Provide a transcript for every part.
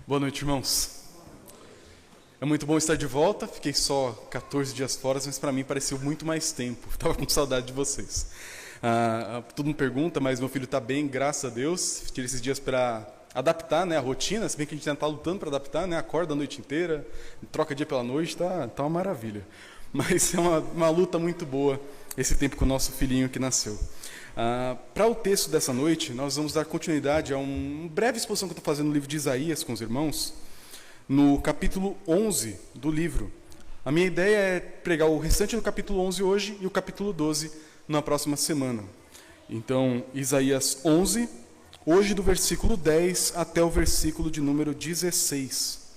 Boa noite, irmãos. É muito bom estar de volta. Fiquei só 14 dias fora, mas para mim pareceu muito mais tempo. Estava com saudade de vocês. Todo mundo pergunta, mas meu filho está bem, graças a Deus. Tirei esses dias para adaptar, né, a rotina, se bem que a gente está lutando para adaptar, né, acorda a noite inteira, troca dia pela noite, tá uma maravilha. Mas é uma luta muito boa esse tempo com o nosso filhinho que nasceu. Para o texto dessa noite, nós vamos dar continuidade a uma breve exposição que eu estou fazendo no livro de Isaías com os irmãos, no capítulo 11 do livro. A minha ideia é pregar o restante do capítulo 11 hoje e o capítulo 12 na próxima semana. Então, Isaías 11, hoje do versículo 10 até o versículo de número 16.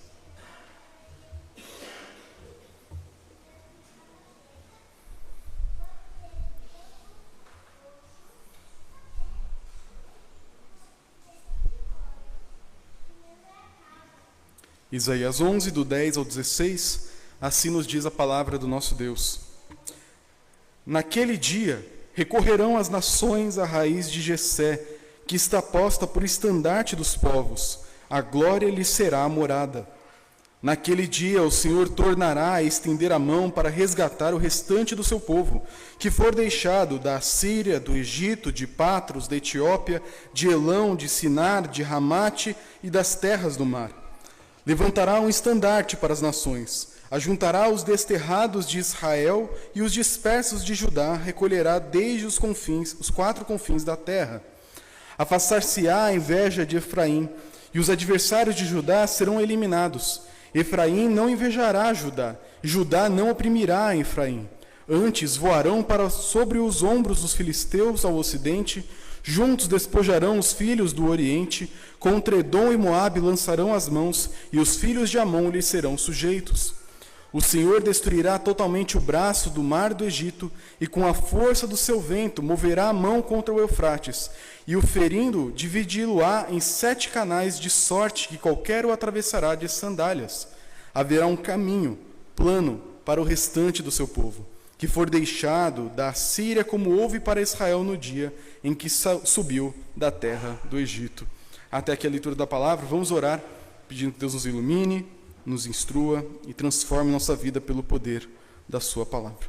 Isaías 11, do 10 ao 16, assim nos diz a palavra do nosso Deus. Naquele dia, recorrerão as nações à raiz de Jessé, que está posta por estandarte dos povos, a glória lhe será a morada. Naquele dia, o Senhor tornará a estender a mão para resgatar o restante do seu povo, que for deixado da Assíria, do Egito, de Patros, da Etiópia, de Elão, de Sinar, de Ramate e das terras do mar. Levantará um estandarte para as nações, ajuntará os desterrados de Israel e os dispersos de Judá recolherá desde os quatro confins da terra. Afastar-se-á a inveja de Efraim, e os adversários de Judá serão eliminados. Efraim não invejará Judá, Judá não oprimirá a Efraim. Antes voarão para sobre os ombros dos filisteus ao ocidente, juntos despojarão os filhos do Oriente, contra Edom e Moabe lançarão as mãos, e os filhos de Amon lhes serão sujeitos. O Senhor destruirá totalmente o braço do mar do Egito, e com a força do seu vento moverá a mão contra o Eufrates, e o ferindo dividi-lo-á em 7 canais, de sorte que qualquer o atravessará de sandálias. Haverá um caminho plano para o restante do seu povo, que for deixado da Síria como houve para Israel no dia em que subiu da terra do Egito. Até aqui a leitura da palavra. Vamos orar, pedindo que Deus nos ilumine, nos instrua e transforme nossa vida pelo poder da sua palavra.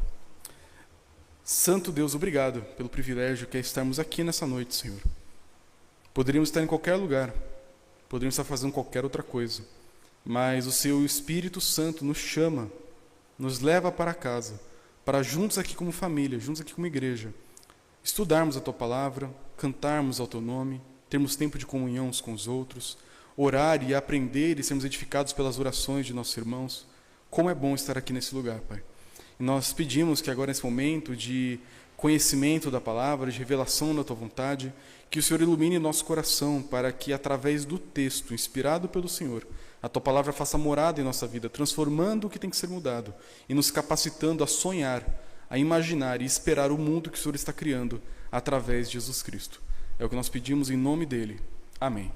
Santo Deus, obrigado pelo privilégio que é estarmos aqui nessa noite, Senhor. Poderíamos estar em qualquer lugar, poderíamos estar fazendo qualquer outra coisa, mas o seu Espírito Santo nos chama, nos leva para casa, para juntos aqui como família, juntos aqui como igreja, estudarmos a Tua palavra, cantarmos ao Teu nome, termos tempo de comunhão uns com os outros, orar e aprender e sermos edificados pelas orações de nossos irmãos. Como é bom estar aqui nesse lugar, Pai. E nós pedimos que agora, nesse momento de conhecimento da palavra, de revelação da Tua vontade, que o Senhor ilumine nosso coração para que, através do texto inspirado pelo Senhor, a Tua palavra faça morada em nossa vida, transformando o que tem que ser mudado e nos capacitando a sonhar, a imaginar e esperar o mundo que o Senhor está criando através de Jesus Cristo. É o que nós pedimos em nome dEle. Amém.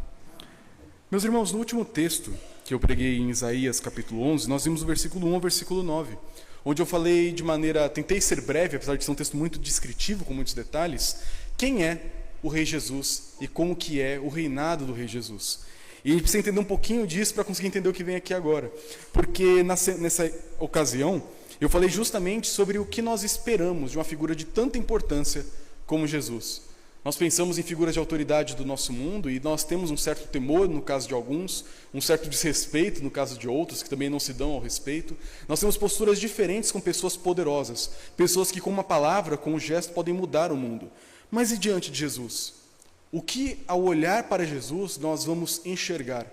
Meus irmãos, no último texto que eu preguei em Isaías capítulo 11, nós vimos o versículo 1 ao versículo 9, onde eu falei tentei ser breve, apesar de ser um texto muito descritivo, com muitos detalhes, quem é o Rei Jesus e como que é o reinado do Rei Jesus. E a gente precisa entender um pouquinho disso para conseguir entender o que vem aqui agora. Porque nessa ocasião, eu falei justamente sobre o que nós esperamos de uma figura de tanta importância como Jesus. Nós pensamos em figuras de autoridade do nosso mundo e nós temos um certo temor no caso de alguns, um certo desrespeito no caso de outros, que também não se dão ao respeito. Nós temos posturas diferentes com pessoas poderosas, pessoas que com uma palavra, com um gesto, podem mudar o mundo. Mas e diante de Jesus? O que, ao olhar para Jesus, nós vamos enxergar?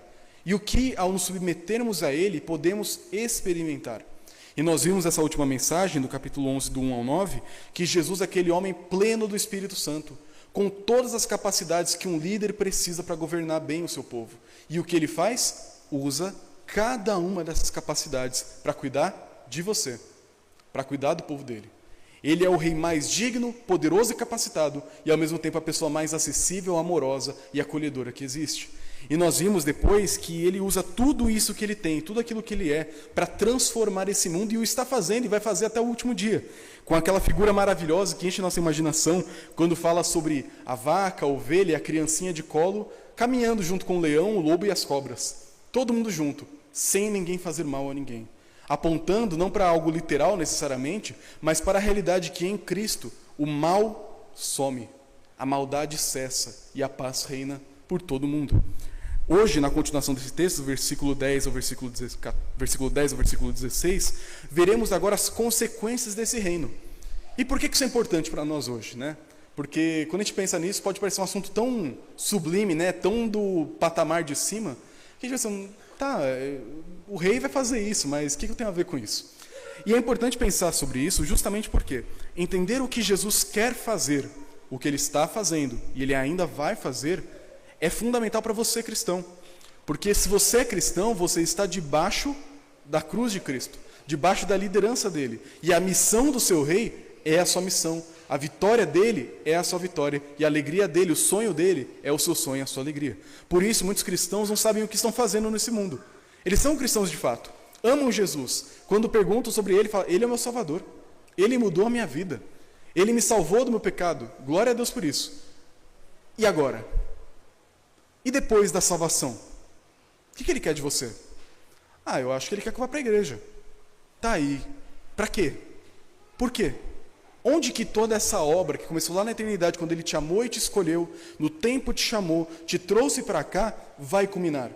E o que, ao nos submetermos a Ele, podemos experimentar? E nós vimos essa última mensagem, do capítulo 11, do 1 ao 9, que Jesus é aquele homem pleno do Espírito Santo, com todas as capacidades que um líder precisa para governar bem o seu povo. E o que ele faz? Usa cada uma dessas capacidades para cuidar de você, para cuidar do povo dele. Ele é o rei mais digno, poderoso e capacitado, e ao mesmo tempo a pessoa mais acessível, amorosa e acolhedora que existe. E nós vimos depois que ele usa tudo isso que ele tem, tudo aquilo que ele é, para transformar esse mundo, e o está fazendo e vai fazer até o último dia. Com aquela figura maravilhosa que enche nossa imaginação, quando fala sobre a vaca, a ovelha e a criancinha de colo, caminhando junto com o leão, o lobo e as cobras. todo mundo junto, sem ninguém fazer mal a ninguém, apontando não para algo literal necessariamente, mas para a realidade que em Cristo o mal some, a maldade cessa e a paz reina por todo mundo. Hoje, na continuação desse texto, do versículo 10 ao versículo 16, veremos agora as consequências desse reino. E por que isso é importante para nós hoje, né? Porque quando a gente pensa nisso, pode parecer um assunto tão sublime, né? Tão do patamar de cima, que a gente pensa, tá, o rei vai fazer isso, mas o que eu tenho a ver com isso? E é importante pensar sobre isso justamente porque entender o que Jesus quer fazer, o que ele está fazendo e ele ainda vai fazer, é fundamental para você, cristão. Porque se você é cristão, você está debaixo da cruz de Cristo, debaixo da liderança dele. E a missão do seu rei é a sua missão. A vitória dele é a sua vitória. E a alegria dele, o sonho dele, é o seu sonho, a sua alegria. Por isso, muitos cristãos não sabem o que estão fazendo nesse mundo. Eles são cristãos de fato, amam Jesus. Quando perguntam sobre ele, falam, ele é o meu Salvador. Ele mudou a minha vida. Ele me salvou do meu pecado. Glória a Deus por isso. E agora? E depois da salvação? O que ele quer de você? Eu acho que ele quer que eu vá para a igreja. Tá aí. Para quê? Por quê? Onde que toda essa obra, que começou lá na eternidade, quando ele te amou e te escolheu, no tempo te chamou, te trouxe para cá, vai culminar?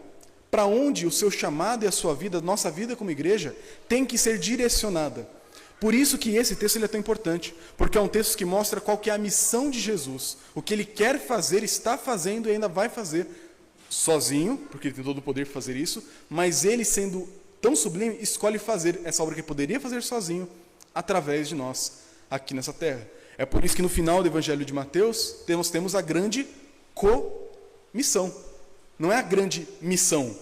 Para onde o seu chamado e a sua vida, nossa vida como igreja, tem que ser direcionada? Por isso que esse texto ele é tão importante, porque é um texto que mostra qual que é a missão de Jesus, o que ele quer fazer, está fazendo e ainda vai fazer sozinho, porque ele tem todo o poder para fazer isso, mas ele, sendo tão sublime, escolhe fazer essa obra que ele poderia fazer sozinho, através de nós, aqui nessa terra. É por isso que no final do Evangelho de Mateus, temos a grande comissão. Não é a grande missão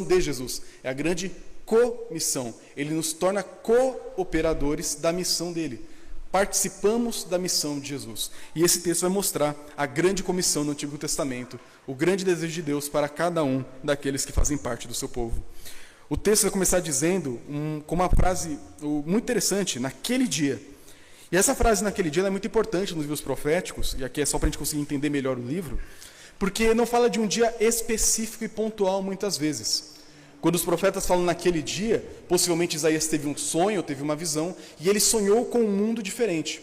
de Jesus, é a grande comissão. Ele nos torna cooperadores da missão dele. Participamos da missão de Jesus. E esse texto vai mostrar a grande comissão no Antigo Testamento, o grande desejo de Deus para cada um daqueles que fazem parte do seu povo. O texto vai começar dizendo, com uma frase muito interessante, naquele dia. E essa frase, naquele dia, é muito importante nos livros proféticos, e aqui é só para a gente conseguir entender melhor o livro, porque não fala de um dia específico e pontual muitas vezes. Quando os profetas falam naquele dia, possivelmente Isaías teve um sonho, teve uma visão, e ele sonhou com um mundo diferente.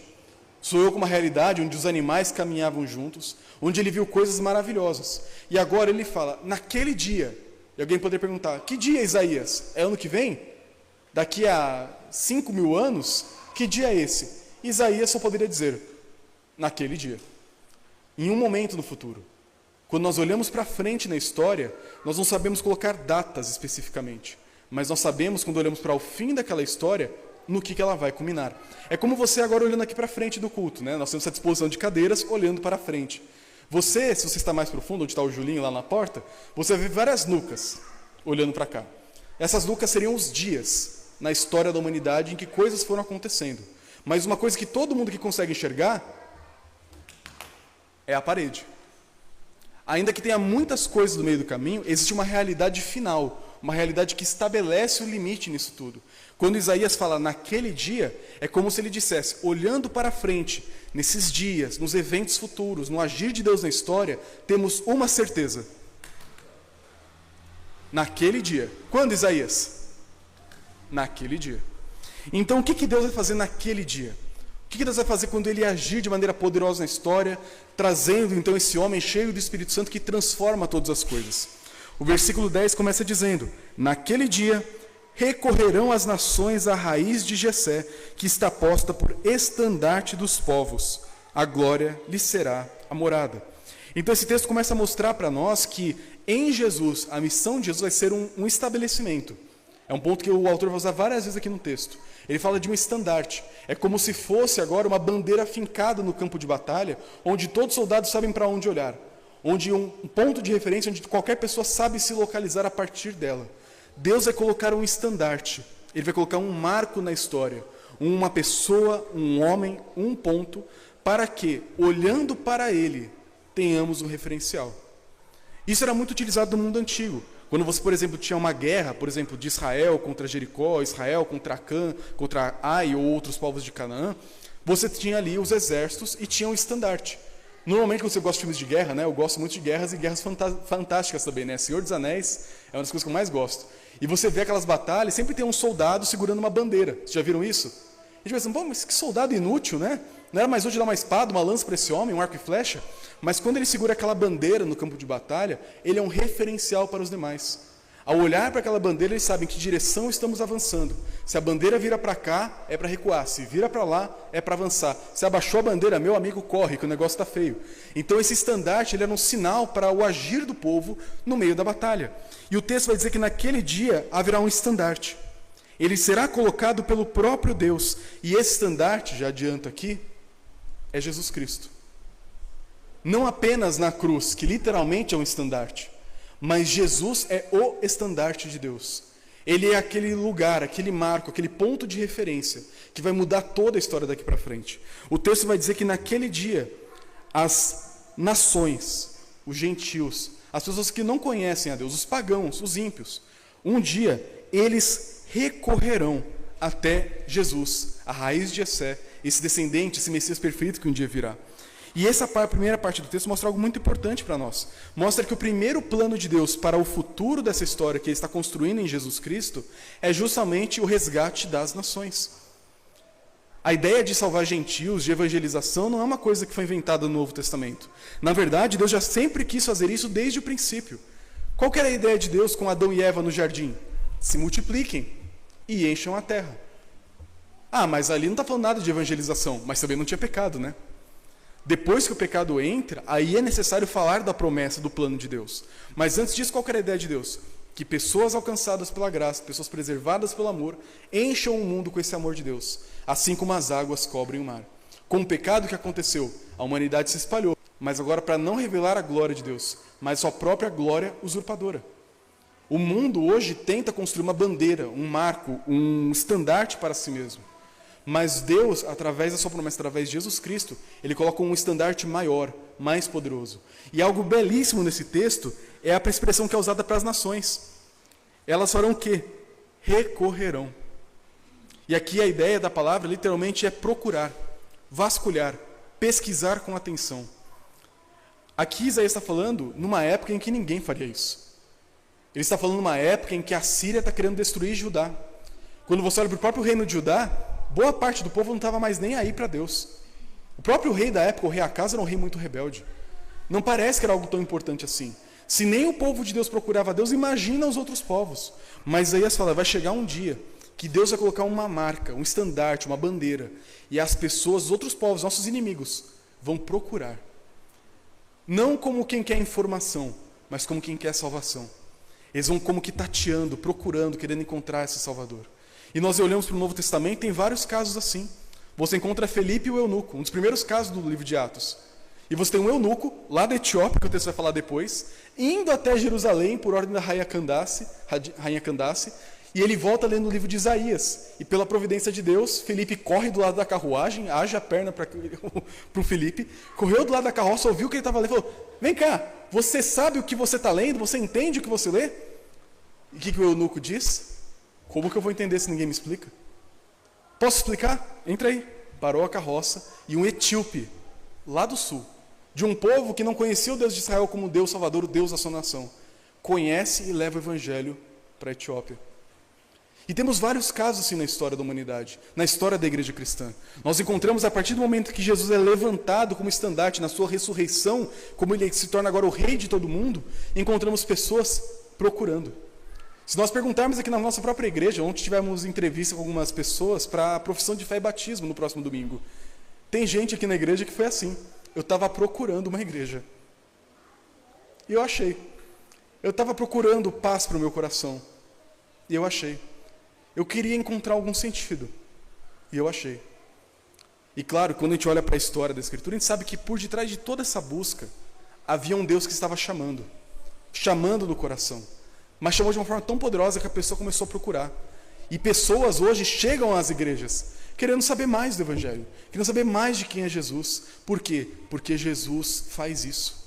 Sonhou com uma realidade onde os animais caminhavam juntos, onde ele viu coisas maravilhosas. E agora ele fala, naquele dia, e alguém poderia perguntar, que dia, Isaías? É ano que vem? Daqui a 5.000 anos? Que dia é esse? Isaías só poderia dizer, naquele dia. Em um momento no futuro. Quando nós olhamos para frente na história, nós não sabemos colocar datas especificamente, mas nós sabemos, quando olhamos para o fim daquela história, no que ela vai culminar. É como você agora olhando aqui para frente do culto, né? Nós temos essa disposição de cadeiras olhando para frente. Você, se você está mais profundo, onde está o Julinho lá na porta, você vai ver várias nucas olhando para cá. Essas nucas seriam os dias na história da humanidade em que coisas foram acontecendo. Mas uma coisa que todo mundo que consegue enxergar é a parede. Ainda que tenha muitas coisas no meio do caminho, existe uma realidade final, uma realidade que estabelece o limite nisso tudo. Quando Isaías fala naquele dia, é como se ele dissesse, olhando para frente, nesses dias, nos eventos futuros, no agir de Deus na história, temos uma certeza. Naquele dia. Quando, Isaías? Naquele dia. Então, o que Deus vai fazer naquele dia? O que Deus vai fazer quando ele agir de maneira poderosa na história, trazendo então esse homem cheio do Espírito Santo que transforma todas as coisas? O versículo 10 começa dizendo, naquele dia recorrerão as nações à raiz de Jessé, que está posta por estandarte dos povos. A glória lhe será a morada. Então esse texto começa a mostrar para nós que em Jesus, a missão de Jesus vai ser um estabelecimento. É um ponto que o autor vai usar várias vezes aqui no texto. Ele fala de um estandarte. É como se fosse agora uma bandeira fincada no campo de batalha, onde todos os soldados sabem para onde olhar. Onde um ponto de referência, onde qualquer pessoa sabe se localizar a partir dela. Deus vai colocar um estandarte. Ele vai colocar um marco na história. Uma pessoa, um homem, um ponto, para que, olhando para ele, tenhamos um referencial. Isso era muito utilizado no mundo antigo. Quando você, por exemplo, tinha uma guerra, por exemplo, de Israel contra Jericó, Israel contra Acã, contra Ai ou outros povos de Canaã, você tinha ali os exércitos e tinha um estandarte. Normalmente, quando você gosta de filmes de guerra, né? Eu gosto muito de guerras e guerras fantásticas também, né? Senhor dos Anéis é uma das coisas que eu mais gosto. E você vê aquelas batalhas, sempre tem um soldado segurando uma bandeira. Vocês já viram isso? A gente pensa, pô, mas que soldado inútil, né? Não era mais útil dar uma espada, uma lança para esse homem, um arco e flecha? Mas quando ele segura aquela bandeira no campo de batalha, ele é um referencial para os demais. Ao olhar para aquela bandeira, eles sabem que direção estamos avançando. Se a bandeira vira para cá, é para recuar. Se vira para lá, é para avançar. Se abaixou a bandeira, meu amigo, corre, que o negócio está feio. Então esse estandarte ele era um sinal para o agir do povo no meio da batalha. E o texto vai dizer que naquele dia haverá um estandarte. Ele será colocado pelo próprio Deus. E esse estandarte, já adianto aqui, é Jesus Cristo. Não apenas na cruz, que literalmente é um estandarte, mas Jesus é o estandarte de Deus. Ele é aquele lugar, aquele marco, aquele ponto de referência que vai mudar toda a história daqui para frente. O texto vai dizer que naquele dia, as nações, os gentios, as pessoas que não conhecem a Deus, os pagãos, os ímpios, um dia eles recorrerão até Jesus, a raiz de Jessé, esse descendente, esse Messias perfeito que um dia virá. E essa primeira parte do texto mostra algo muito importante para nós. Mostra que o primeiro plano de Deus para o futuro dessa história que ele está construindo em Jesus Cristo é justamente o resgate das nações. A ideia de salvar gentios, de evangelização, não é uma coisa que foi inventada no Novo Testamento. Na verdade, Deus já sempre quis fazer isso desde o princípio. Qual que era a ideia de Deus com Adão e Eva no jardim? Se multipliquem e encham a terra. Ah, mas ali não está falando nada de evangelização, mas também não tinha pecado, né? Depois que o pecado entra, aí é necessário falar da promessa, do plano de Deus. Mas antes disso, qual que era a ideia de Deus? Que pessoas alcançadas pela graça, pessoas preservadas pelo amor, encham o mundo com esse amor de Deus, assim como as águas cobrem o mar. Com o pecado que aconteceu, a humanidade se espalhou, mas agora para não revelar a glória de Deus, mas sua própria glória usurpadora. O mundo hoje tenta construir uma bandeira, um marco, um estandarte para si mesmo. Mas Deus, através da sua promessa, através de Jesus Cristo, ele coloca um estandarte maior, mais poderoso. E algo belíssimo nesse texto é a expressão que é usada para as nações. Elas farão o quê? Recorrerão. E aqui a ideia da palavra literalmente é procurar, vasculhar, pesquisar com atenção. Aqui Isaías está falando numa época em que ninguém faria isso. Ele está falando numa época em que a Síria está querendo destruir Judá. Quando você olha para o próprio reino de Judá, boa parte do povo não estava mais nem aí para Deus. O próprio rei da época, o rei Acas, era um rei muito rebelde. Não parece que era algo tão importante assim. Se nem o povo de Deus procurava Deus, imagina os outros povos. Mas Isaías fala, vai chegar um dia que Deus vai colocar uma marca, um estandarte, uma bandeira, e as pessoas, os outros povos, nossos inimigos, vão procurar. Não como quem quer informação, mas como quem quer salvação. Eles vão como que tateando, procurando, querendo encontrar esse Salvador. E nós olhamos para o Novo Testamento, tem vários casos assim. Você encontra Felipe e o eunuco, um dos primeiros casos do livro de Atos. E você tem um eunuco, lá da Etiópia, que o texto vai falar depois, indo até Jerusalém por ordem da rainha Candace, e ele volta lendo o livro de Isaías. E pela providência de Deus, Felipe corre do lado da carruagem, haja a perna para o Felipe, correu do lado da carroça, ouviu o que ele estava lendo e falou, vem cá, você sabe o que você está lendo? Você entende o que você lê? E o que o eunuco diz? Como que eu vou entender se ninguém me explica? Posso explicar? Entra aí. Parou a carroça e um etíope, lá do sul, de um povo que não conhecia o Deus de Israel como Deus Salvador, o Deus da sua nação, conhece e leva o evangelho para a Etiópia. E temos vários casos assim na história da humanidade, na história da igreja cristã. Nós encontramos a partir do momento que Jesus é levantado como estandarte na sua ressurreição, como ele se torna agora o rei de todo mundo, encontramos pessoas procurando. Se nós perguntarmos aqui na nossa própria igreja, ontem tivemos entrevista com algumas pessoas para a profissão de fé e batismo no próximo domingo. Tem gente aqui na igreja que foi assim. Eu estava procurando uma igreja. E eu achei. Eu estava procurando paz para o meu coração. E eu achei. Eu queria encontrar algum sentido. E eu achei. E claro, quando a gente olha para a história da Escritura, a gente sabe que por detrás de toda essa busca, havia um Deus que estava chamando no coração. Mas chamou de uma forma tão poderosa que a pessoa começou a procurar. E pessoas hoje chegam às igrejas querendo saber mais do Evangelho, querendo saber mais de quem é Jesus. Por quê? Porque Jesus faz isso.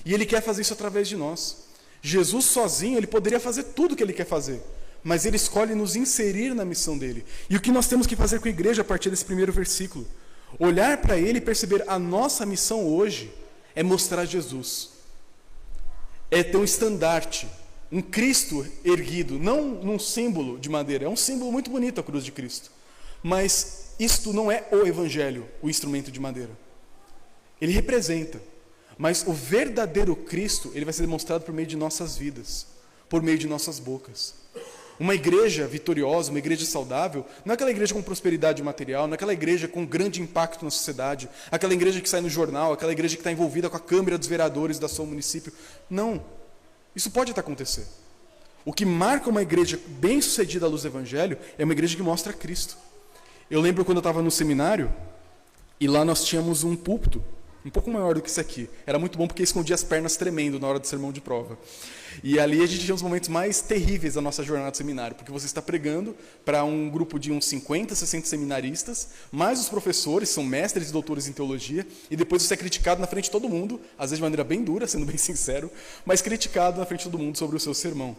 E Ele quer fazer isso através de nós. Jesus sozinho, Ele poderia fazer tudo o que Ele quer fazer, mas Ele escolhe nos inserir na missão dEle. E o que nós temos que fazer com a igreja a partir desse primeiro versículo? Olhar para Ele e perceber a nossa missão hoje é mostrar Jesus. É ter um estandarte, um Cristo erguido, não num símbolo de madeira. É um símbolo muito bonito a cruz de Cristo. Mas isto não é o Evangelho, o instrumento de madeira. Ele representa. Mas o verdadeiro Cristo, ele vai ser demonstrado por meio de nossas vidas, por meio de nossas bocas. Uma igreja vitoriosa, uma igreja saudável, não é aquela igreja com prosperidade material, não é aquela igreja com grande impacto na sociedade, aquela igreja que sai no jornal, aquela igreja que está envolvida com a Câmara dos Vereadores da seu município. Não, isso pode até acontecer. O que marca uma igreja bem-sucedida à luz do Evangelho é uma igreja que mostra Cristo. Eu lembro quando eu estava no seminário, e lá nós tínhamos um púlpito, um pouco maior do que esse aqui. Era muito bom porque escondia as pernas tremendo na hora do sermão de prova. E ali a gente tinha os momentos mais terríveis da nossa jornada de seminário, porque você está pregando para um grupo de uns 50, 60 seminaristas, mais os professores, são mestres e doutores em teologia, e depois você é criticado na frente de todo mundo, às vezes de maneira bem dura, sendo bem sincero, mas criticado na frente de todo mundo sobre o seu sermão.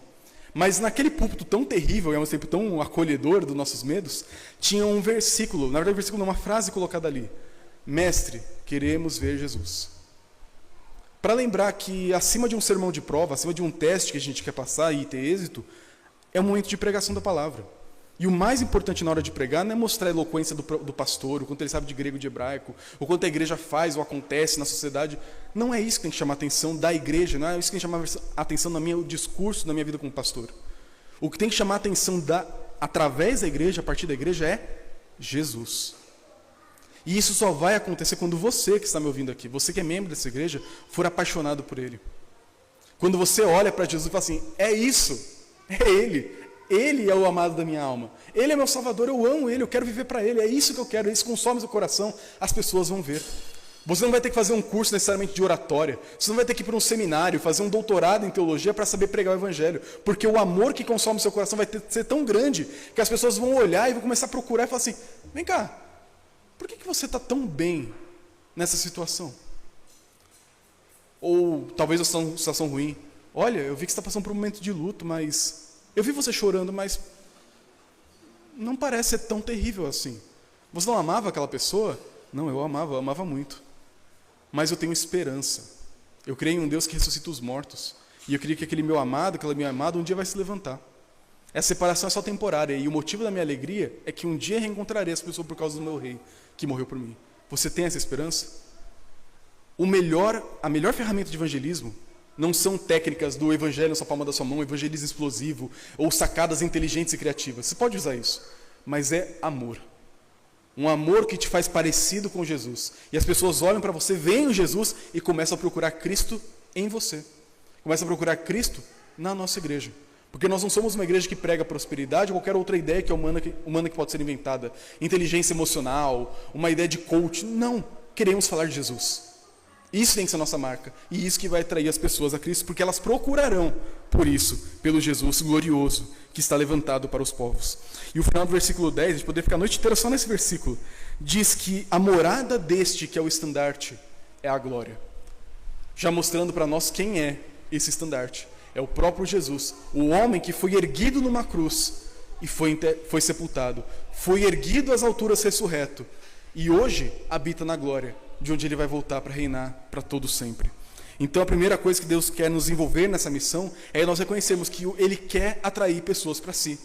Mas naquele púlpito tão terrível e ao mesmo tempo tão acolhedor dos nossos medos, tinha um versículo, na verdade um versículo não, uma frase colocada ali: Mestre, queremos ver Jesus. Para lembrar que acima de um sermão de prova, acima de um teste que a gente quer passar e ter êxito, é um momento de pregação da palavra. E o mais importante na hora de pregar não é mostrar a eloquência do pastor, o quanto ele sabe de grego e de hebraico, o quanto a igreja faz ou acontece na sociedade. Não é isso que tem que chamar a atenção da igreja, não é isso que tem que chamar a atenção no meu discurso, na minha vida como pastor. O que tem que chamar a atenção através da igreja, a partir da igreja, é Jesus. E isso só vai acontecer quando você que está me ouvindo aqui, você que é membro dessa igreja, for apaixonado por Ele. Quando você olha para Jesus e fala assim: é isso, é Ele. Ele é o amado da minha alma. Ele é meu Salvador, eu amo Ele, eu quero viver para Ele. É isso que eu quero, isso consome seu coração. As pessoas vão ver. Você não vai ter que fazer um curso necessariamente de oratória. Você não vai ter que ir para um seminário, fazer um doutorado em teologia para saber pregar o Evangelho. Porque o amor que consome seu coração vai ser tão grande que as pessoas vão olhar e vão começar a procurar e falar assim: vem cá, por que você está tão bem nessa situação? Ou talvez uma situação ruim. Olha, eu vi que você está passando por um momento de luto, mas eu vi você chorando, mas não parece ser tão terrível assim. Você não amava aquela pessoa? Não, eu amava muito. Mas eu tenho esperança. Eu creio em um Deus que ressuscita os mortos. E eu creio que aquele meu amado, aquela minha amada, um dia vai se levantar. Essa separação é só temporária. E o motivo da minha alegria é que um dia reencontrarei essa pessoa por causa do meu rei, que morreu por mim. Você tem essa esperança? A melhor ferramenta de evangelismo não são técnicas do evangelho na sua palma da sua mão, evangelismo explosivo, ou sacadas inteligentes e criativas. Você pode usar isso, mas é amor. Um amor que te faz parecido com Jesus. E as pessoas olham para você, veem o Jesus e começam a procurar Cristo em você. Começam a procurar Cristo na nossa igreja. Porque nós não somos uma igreja que prega prosperidade ou qualquer outra ideia que é humana que pode ser inventada. Inteligência emocional, uma ideia de coach. Não, queremos falar de Jesus. Isso tem que ser a nossa marca. E isso que vai atrair as pessoas a Cristo, porque elas procurarão por isso, pelo Jesus glorioso que está levantado para os povos. E o final do versículo 10, a gente poderia ficar a noite inteira só nesse versículo, diz que a morada deste, que é o estandarte, é a glória. Já mostrando para nós quem é esse estandarte. É o próprio Jesus, o homem que foi erguido numa cruz e foi sepultado. Foi erguido às alturas ressurreto. E hoje habita na glória, de onde ele vai voltar para reinar para todo sempre. Então a primeira coisa que Deus quer nos envolver nessa missão é nós reconhecermos que Ele quer atrair pessoas para si.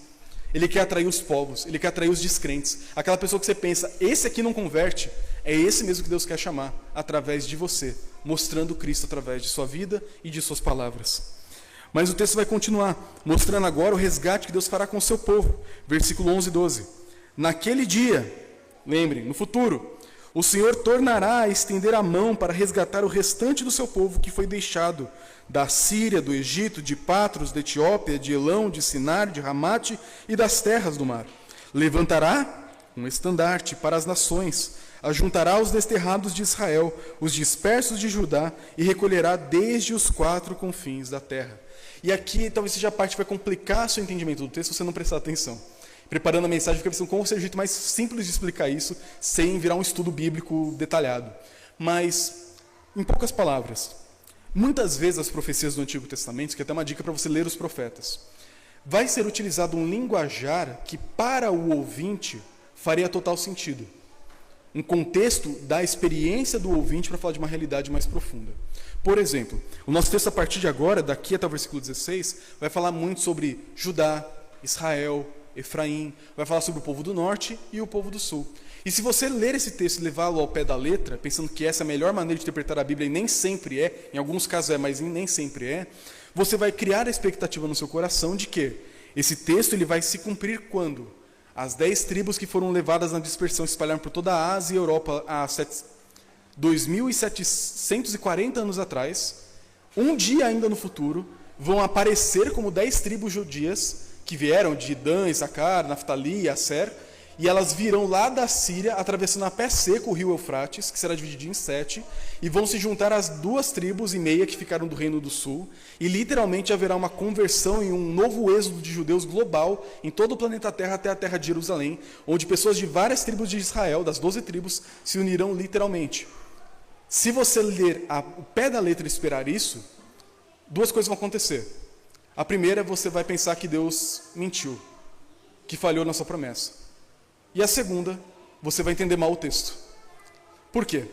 Ele quer atrair os povos, Ele quer atrair os descrentes. Aquela pessoa que você pensa, esse aqui não converte, é esse mesmo que Deus quer chamar através de você, mostrando Cristo através de sua vida e de suas palavras. Mas o texto vai continuar, mostrando agora o resgate que Deus fará com o seu povo. Versículo 11 e 12. Naquele dia, lembrem, no futuro, o Senhor tornará a estender a mão para resgatar o restante do seu povo que foi deixado da Síria, do Egito, de Patros, da Etiópia, de Elão, de Sinar, de Ramate e das terras do mar. Levantará um estandarte para as nações, ajuntará os desterrados de Israel, os dispersos de Judá, e recolherá desde os 4 confins da terra. E aqui talvez seja a parte que vai complicar seu entendimento do texto se você não prestar atenção. Preparando a mensagem, fica pensando qual seria o jeito mais simples de explicar isso, sem virar um estudo bíblico detalhado. Mas, em poucas palavras, muitas vezes as profecias do Antigo Testamento, que é até uma dica para você ler os profetas, vai ser utilizado um linguajar que para o ouvinte faria total sentido. um contexto da experiência do ouvinte para falar de uma realidade mais profunda. Por exemplo, o nosso texto a partir de agora, daqui até o versículo 16, vai falar muito sobre Judá, Israel, Efraim, vai falar sobre o povo do norte e o povo do sul. E se você ler esse texto e levá-lo ao pé da letra, pensando que essa é a melhor maneira de interpretar a Bíblia, e nem sempre é, em alguns casos é, mas nem sempre é, você vai criar a expectativa no seu coração de que esse texto ele vai se cumprir quando? As 10 tribos que foram levadas na dispersão se espalharam por toda a Ásia e Europa há 2.740 anos atrás, um dia ainda no futuro, vão aparecer como 10 tribos judias que vieram de Dan, Issacar, Naftali e Asser, e elas virão lá da Síria, atravessando a pé seco o rio Eufrates, que será dividido em 7, e vão se juntar às 2 tribos e meia que ficaram do Reino do Sul, e literalmente haverá uma conversão e um novo êxodo de judeus global em todo o planeta Terra até a terra de Jerusalém, onde pessoas de várias tribos de Israel, das 12 tribos, se unirão literalmente. Se você ler o pé da letra e esperar isso, 2 coisas vão acontecer. A primeira, você vai pensar que Deus mentiu, que falhou na sua promessa. E a segunda, você vai entender mal o texto. Por quê?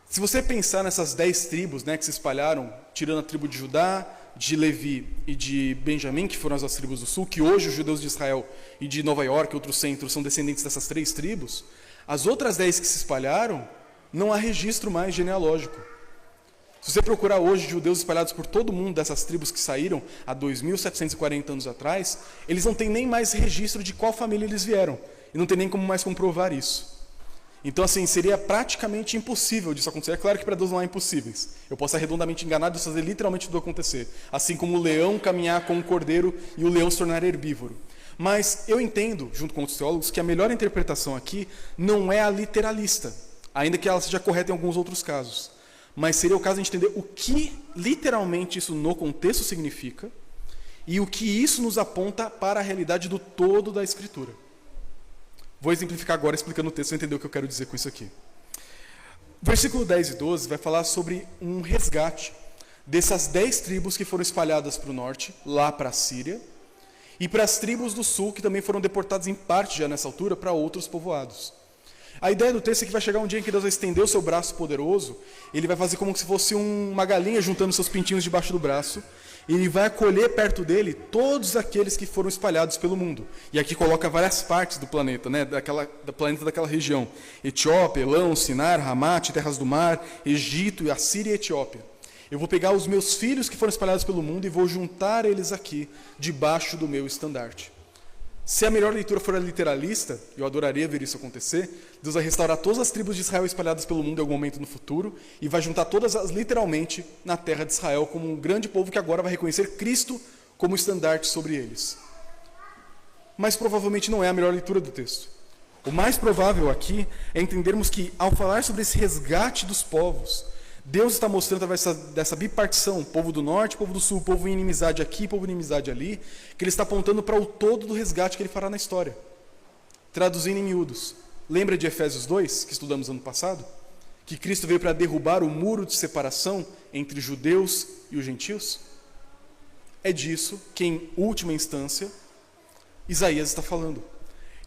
Se você pensar nessas 10 tribos, né, que se espalharam, tirando a tribo de Judá, de Levi e de Benjamim, que foram as tribos do sul, que hoje os judeus de Israel e de Nova York, outros centros, são descendentes dessas 3 tribos, as outras 10 que se espalharam, não há registro mais genealógico. Se você procurar hoje judeus espalhados por todo o mundo, dessas tribos que saíram há 2.740 anos atrás, eles não têm nem mais registro de qual família eles vieram. E não tem nem como mais comprovar isso. Então, assim, seria praticamente impossível disso acontecer. É claro que para Deus não há impossíveis. Eu posso estar redondamente enganado e fazer literalmente tudo acontecer. Assim como o leão caminhar com o cordeiro e o leão se tornar herbívoro. Mas eu entendo, junto com os teólogos, que a melhor interpretação aqui não é a literalista, ainda que ela seja correta em alguns outros casos. Mas seria o caso de a gente entender o que literalmente isso no contexto significa e o que isso nos aponta para a realidade do todo da Escritura. Vou exemplificar agora explicando o texto, para entender o que eu quero dizer com isso aqui. Versículo 10 e 12 vai falar sobre um resgate dessas 10 tribos que foram espalhadas para o norte, lá para a Síria, e para as tribos do sul, que também foram deportadas em parte já nessa altura para outros povoados. A ideia do texto é que vai chegar um dia em que Deus vai estender o seu braço poderoso, ele vai fazer como se fosse uma galinha juntando seus pintinhos debaixo do braço, e ele vai acolher perto dele todos aqueles que foram espalhados pelo mundo. E aqui coloca várias partes do planeta, né, do planeta daquela região. Etiópia, Elão, Sinar, Ramate, terras do mar, Egito, Assíria e Etiópia. Eu vou pegar os meus filhos que foram espalhados pelo mundo e vou juntar eles aqui, debaixo do meu estandarte. Se a melhor leitura for a literalista, eu adoraria ver isso acontecer, Deus vai restaurar todas as tribos de Israel espalhadas pelo mundo em algum momento no futuro e vai juntar todas as literalmente na terra de Israel como um grande povo que agora vai reconhecer Cristo como estandarte sobre eles. Mas provavelmente não é a melhor leitura do texto. O mais provável aqui é entendermos que, ao falar sobre esse resgate dos povos, Deus está mostrando através dessa bipartição, povo do norte, povo do sul, povo em inimizade aqui, povo em inimizade ali, que ele está apontando para o todo do resgate que ele fará na história. Traduzindo em miúdos, lembra de Efésios 2, que estudamos ano passado? Que Cristo veio para derrubar o muro de separação entre judeus e os gentios? É disso que, em última instância, Isaías está falando.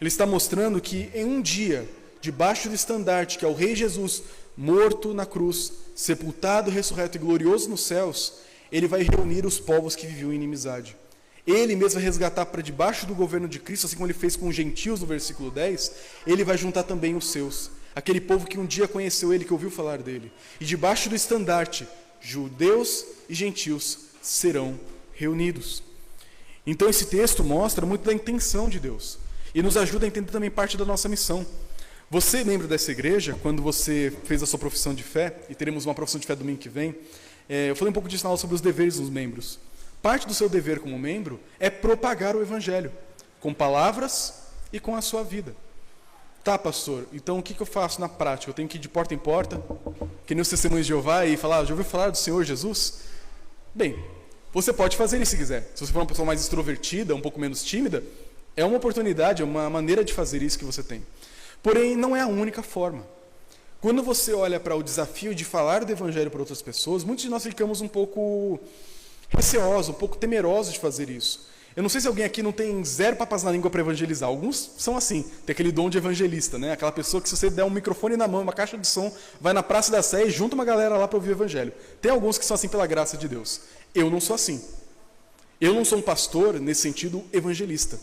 Ele está mostrando que em um dia, debaixo do estandarte, que é o Rei Jesus, morto na cruz, sepultado, ressurreto e glorioso nos céus, ele vai reunir os povos que viviam em inimizade. Ele mesmo vai resgatar para debaixo do governo de Cristo, assim como ele fez com os gentios no versículo 10, ele vai juntar também os seus, aquele povo que um dia conheceu ele, que ouviu falar dele. E debaixo do estandarte, judeus e gentios serão reunidos. Então esse texto mostra muito da intenção de Deus e nos ajuda a entender também parte da nossa missão. Você, membro dessa igreja, quando você fez a sua profissão de fé, e teremos uma profissão de fé domingo que vem, eu falei um pouco disso na aula sobre os deveres dos membros. Parte do seu dever como membro é propagar o evangelho, com palavras e com a sua vida. Tá, pastor, então o que eu faço na prática? Eu tenho que ir de porta em porta, que nem os testemunhos de Jeová, e falar, já ouviu falar do Senhor Jesus? Bem, você pode fazer isso se quiser. Se você for uma pessoa mais extrovertida, um pouco menos tímida, é uma oportunidade, é uma maneira de fazer isso que você tem. Porém, não é a única forma. Quando você olha para o desafio de falar do evangelho para outras pessoas, muitos de nós ficamos um pouco receosos, um pouco temerosos de fazer isso. Eu não sei se alguém aqui não tem 0 papas na língua para evangelizar. Alguns são assim, tem aquele dom de evangelista, né? Aquela pessoa que se você der um microfone na mão, uma caixa de som, vai na Praça da Sé e junta uma galera lá para ouvir o evangelho. Tem alguns que são assim pela graça de Deus. Eu não sou assim. Eu não sou um pastor nesse sentido evangelista.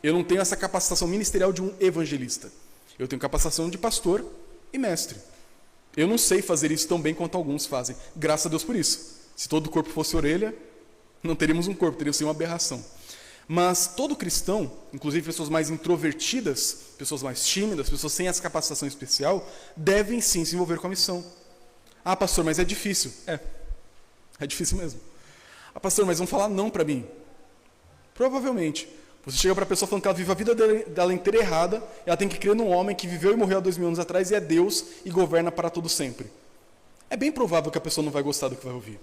Eu não tenho essa capacitação ministerial de um evangelista. Eu tenho capacitação de pastor e mestre. Eu não sei fazer isso tão bem quanto alguns fazem. Graças a Deus por isso. Se todo o corpo fosse orelha, não teríamos um corpo, teríamos sim uma aberração. Mas todo cristão, inclusive pessoas mais introvertidas, pessoas mais tímidas, pessoas sem essa capacitação especial, devem sim se envolver com a missão. Ah, pastor, mas é difícil. É difícil mesmo. Ah, pastor, mas vão falar não para mim. Provavelmente. Você chega para a pessoa falando que ela vive a vida dela inteira errada, e ela tem que crer num homem que viveu e morreu há 2000 anos atrás e é Deus e governa para todo sempre. É bem provável que a pessoa não vai gostar do que vai ouvir.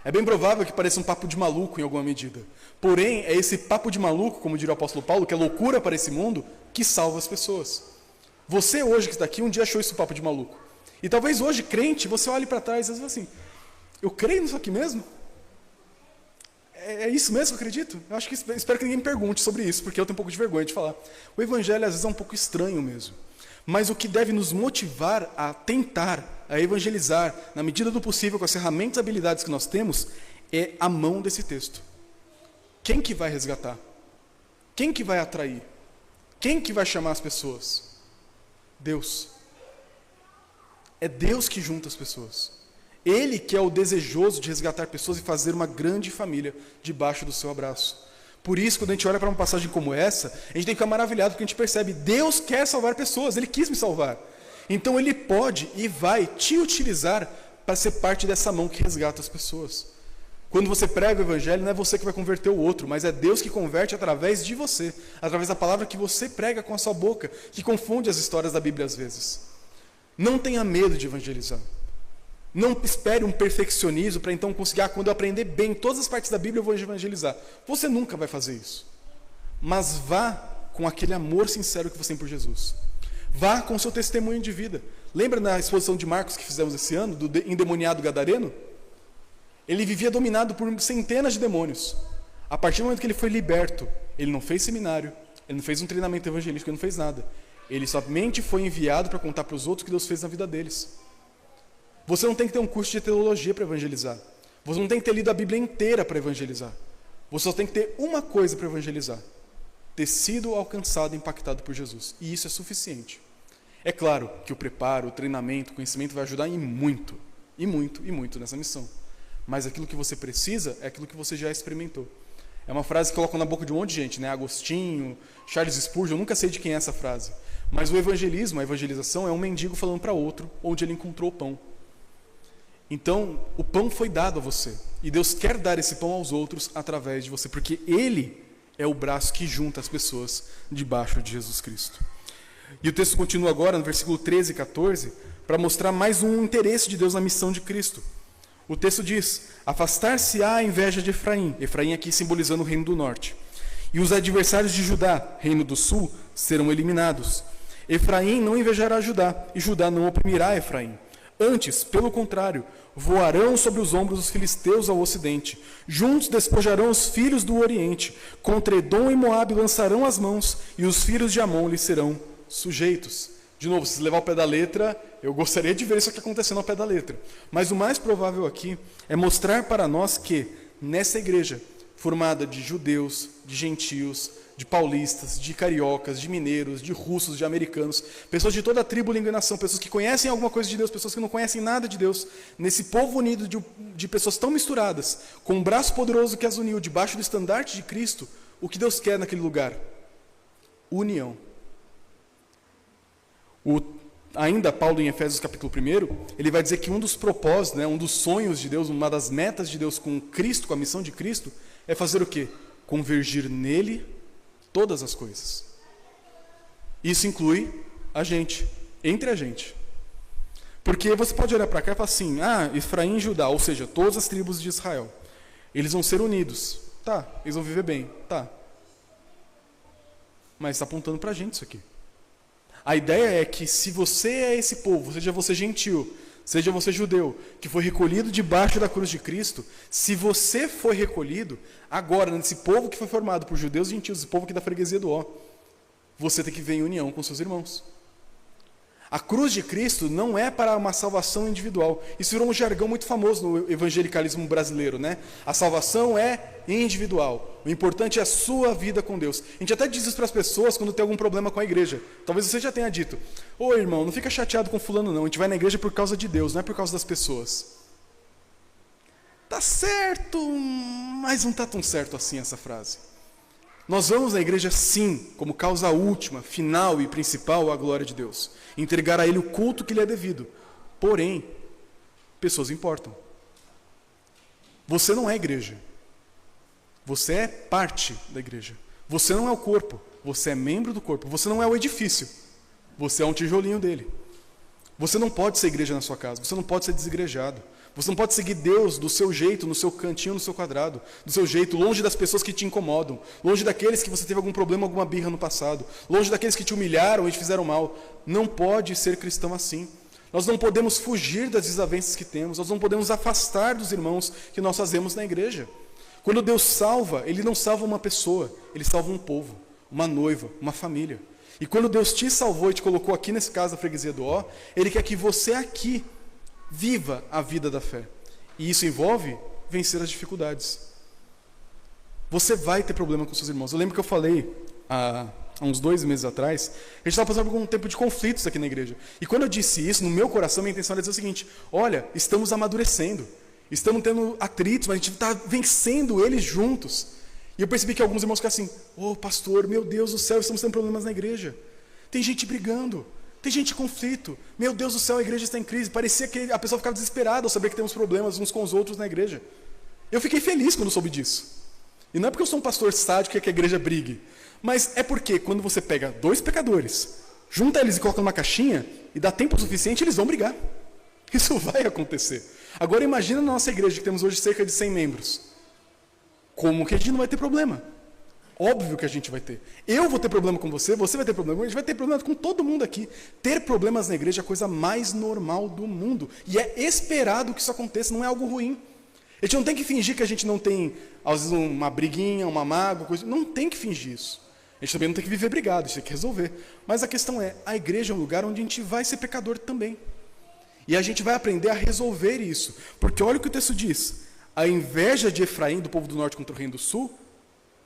É bem provável que pareça um papo de maluco em alguma medida. Porém, é esse papo de maluco, como diria o apóstolo Paulo, que é loucura para esse mundo, que salva as pessoas. Você hoje que está aqui, um dia achou isso um papo de maluco. E talvez hoje, crente, você olhe para trás e diz assim, eu creio nisso aqui mesmo? É isso mesmo que eu acredito? Eu acho que espero que ninguém me pergunte sobre isso, porque eu tenho um pouco de vergonha de falar. O evangelho às vezes é um pouco estranho mesmo. Mas o que deve nos motivar a tentar, a evangelizar, na medida do possível, com as ferramentas e habilidades que nós temos, é a mão desse texto. Quem que vai resgatar? Quem que vai atrair? Quem que vai chamar as pessoas? Deus. É Deus que junta as pessoas. Ele que é o desejoso de resgatar pessoas e fazer uma grande família debaixo do seu abraço. Por isso, quando a gente olha para uma passagem como essa, a gente tem que ficar maravilhado, porque a gente percebe, Deus quer salvar pessoas, Ele quis me salvar. Então Ele pode e vai te utilizar para ser parte dessa mão que resgata as pessoas. Quando você prega o evangelho, não é você que vai converter o outro, mas é Deus que converte através de você, através da palavra que você prega com a sua boca, que confunde as histórias da Bíblia às vezes. Não tenha medo de evangelizar. Não espere um perfeccionismo para então conseguir, quando eu aprender bem todas as partes da Bíblia, eu vou evangelizar. Você nunca vai fazer isso. Mas vá com aquele amor sincero que você tem por Jesus. Vá com o seu testemunho de vida. Lembra na exposição de Marcos que fizemos esse ano, do endemoniado gadareno? Ele vivia dominado por centenas de demônios. A partir do momento que ele foi liberto, ele não fez seminário, ele não fez um treinamento evangelístico, ele não fez nada. Ele somente foi enviado para contar para os outros o que Deus fez na vida deles. Você não tem que ter um curso de teologia para evangelizar. Você não tem que ter lido a Bíblia inteira para evangelizar. Você só tem que ter uma coisa para evangelizar: ter sido alcançado e impactado por Jesus. E isso é suficiente. É claro que o preparo, o treinamento, o conhecimento vai ajudar em muito, e muito, e muito nessa missão. Mas aquilo que você precisa é aquilo que você já experimentou. É uma frase que colocam na boca de um monte de gente, né? Agostinho, Charles Spurgeon, eu nunca sei de quem é essa frase. Mas o evangelismo, a evangelização, é um mendigo falando para outro onde ele encontrou o pão. Então, o pão foi dado a você. E Deus quer dar esse pão aos outros através de você, porque Ele é o braço que junta as pessoas debaixo de Jesus Cristo. E o texto continua agora, no versículo 13 e 14, para mostrar mais um interesse de Deus na missão de Cristo. O texto diz: afastar-se-á a inveja de Efraim, Efraim aqui simbolizando o reino do norte, e os adversários de Judá, reino do sul, serão eliminados. Efraim não invejará Judá, e Judá não oprimirá Efraim. Antes, pelo contrário, voarão sobre os ombros dos filisteus ao ocidente. Juntos despojarão os filhos do oriente. Contra Edom e Moabe lançarão as mãos, e os filhos de Amon lhes serão sujeitos. De novo, se levar ao pé da letra, eu gostaria de ver isso aqui acontecendo ao pé da letra. Mas o mais provável aqui é mostrar para nós que, nessa igreja, formada de judeus, de gentios, de paulistas, de cariocas, de mineiros, de russos, de americanos, pessoas de toda a tribo, língua e nação, pessoas que conhecem alguma coisa de Deus, pessoas que não conhecem nada de Deus, nesse povo unido de pessoas tão misturadas, com um braço poderoso que as uniu debaixo do estandarte de Cristo, o que Deus quer naquele lugar? União. Ainda Paulo em Efésios capítulo 1, ele vai dizer que um dos propósitos, um dos sonhos de Deus, uma das metas de Deus com Cristo, com a missão de Cristo, é fazer o quê? Convergir nele todas as coisas. Isso inclui a gente, entre a gente. Porque você pode olhar para cá e falar assim: Efraim e Judá, ou seja, todas as tribos de Israel, eles vão ser unidos. Tá, eles vão viver bem. Tá. Mas está apontando para a gente isso aqui. A ideia é que se você é esse povo, seja você gentil, seja você judeu, que foi recolhido debaixo da cruz de Cristo, se você foi recolhido, agora, nesse povo que foi formado por judeus e gentios, esse povo aqui da freguesia do Ó, você tem que viver em união com seus irmãos. A cruz de Cristo não é para uma salvação individual. Isso virou um jargão muito famoso no evangelicalismo brasileiro, né? A salvação é individual. O importante é a sua vida com Deus. A gente até diz isso para as pessoas quando tem algum problema com a igreja. Talvez você já tenha dito: ô irmão, não fica chateado com fulano não, a gente vai na igreja por causa de Deus, não é por causa das pessoas. Tá certo, mas não tá tão certo assim essa frase. Nós vamos na igreja sim, como causa última, final e principal à glória de Deus. Entregar a Ele o culto que lhe é devido. Porém, pessoas importam. Você não é igreja. Você é parte da igreja. Você não é o corpo. Você é membro do corpo. Você não é o edifício. Você é um tijolinho dele. Você não pode ser igreja na sua casa. Você não pode ser desigrejado. Você não pode seguir Deus do seu jeito, no seu cantinho, no seu quadrado, do seu jeito, longe das pessoas que te incomodam, longe daqueles que você teve algum problema, alguma birra no passado, longe daqueles que te humilharam e te fizeram mal. Não pode ser cristão assim. Nós não podemos fugir das desavenças que temos, nós não podemos afastar dos irmãos que nós fazemos na igreja. Quando Deus salva, Ele não salva uma pessoa, Ele salva um povo, uma noiva, uma família. E quando Deus te salvou e te colocou aqui nesse caso da freguesia do Ó, Ele quer que você aqui viva a vida da fé. E isso envolve vencer as dificuldades. Você vai ter problema com seus irmãos. Eu lembro que eu falei há uns 2 meses atrás, a gente estava passando por um tempo de conflitos aqui na igreja. E quando eu disse isso, no meu coração, minha intenção era dizer o seguinte: olha, estamos amadurecendo. Estamos tendo atritos, mas a gente está vencendo eles juntos. E eu percebi que alguns irmãos ficaram assim: ô pastor, meu Deus do céu, estamos tendo problemas na igreja. Tem gente brigando. Tem gente em conflito. Meu Deus do céu, a igreja está em crise. Parecia que a pessoa ficava desesperada ao saber que temos problemas uns com os outros na igreja. Eu fiquei feliz quando soube disso. E não é porque eu sou um pastor sádico que a igreja brigue. Mas é porque quando você pega 2 pecadores, junta eles e coloca numa caixinha, e dá tempo suficiente, eles vão brigar. Isso vai acontecer. Agora imagina na nossa igreja, que temos hoje cerca de 100 membros. Como que a gente não vai ter problema? Óbvio que a gente vai ter. Eu vou ter problema com você, você vai ter problema, a gente vai ter problema com todo mundo aqui. Ter problemas na igreja é a coisa mais normal do mundo. E é esperado que isso aconteça, não é algo ruim. A gente não tem que fingir que a gente não tem, às vezes, uma briguinha, uma mágoa, coisa. Não tem que fingir isso. A gente também não tem que viver brigado, a gente tem que resolver. Mas a questão é, a igreja é um lugar onde a gente vai ser pecador também. E a gente vai aprender a resolver isso. Porque olha o que o texto diz. A inveja de Efraim, do povo do norte contra o reino do sul,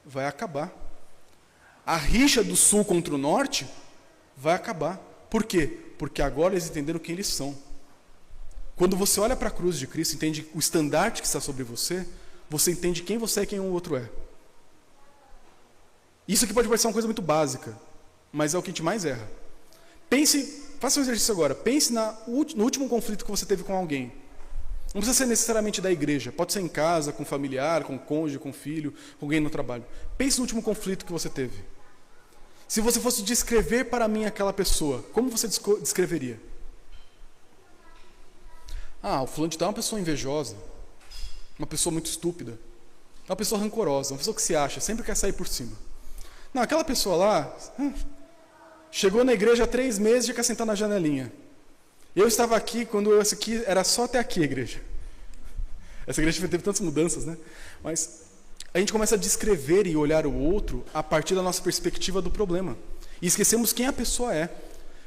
vai acabar. A rixa do sul contra o norte vai acabar. Por quê? Porque agora eles entenderam quem eles são. Quando você olha para a cruz de Cristo, entende o estandarte que está sobre você, você entende quem você é e quem o outro é. Isso aqui pode parecer uma coisa muito básica, mas é o que a gente mais erra. Pense, faça um exercício agora, pense no último conflito que você teve com alguém. Não precisa ser necessariamente da igreja, pode ser em casa, com familiar, com cônjuge, com filho, com alguém no trabalho. Pense no último conflito que você teve. Se você fosse descrever para mim aquela pessoa, como você descreveria? Ah, o fulano de tal é uma pessoa invejosa, uma pessoa muito estúpida, uma pessoa rancorosa, uma pessoa que se acha, sempre quer sair por cima. Não, aquela pessoa lá, chegou na igreja há 3 meses e já quer sentar na janelinha. Eu estava aqui, quando essa aqui era só até aqui a igreja. Essa igreja teve tantas mudanças, né? Mas a gente começa a descrever e olhar o outro a partir da nossa perspectiva do problema. E esquecemos quem a pessoa é.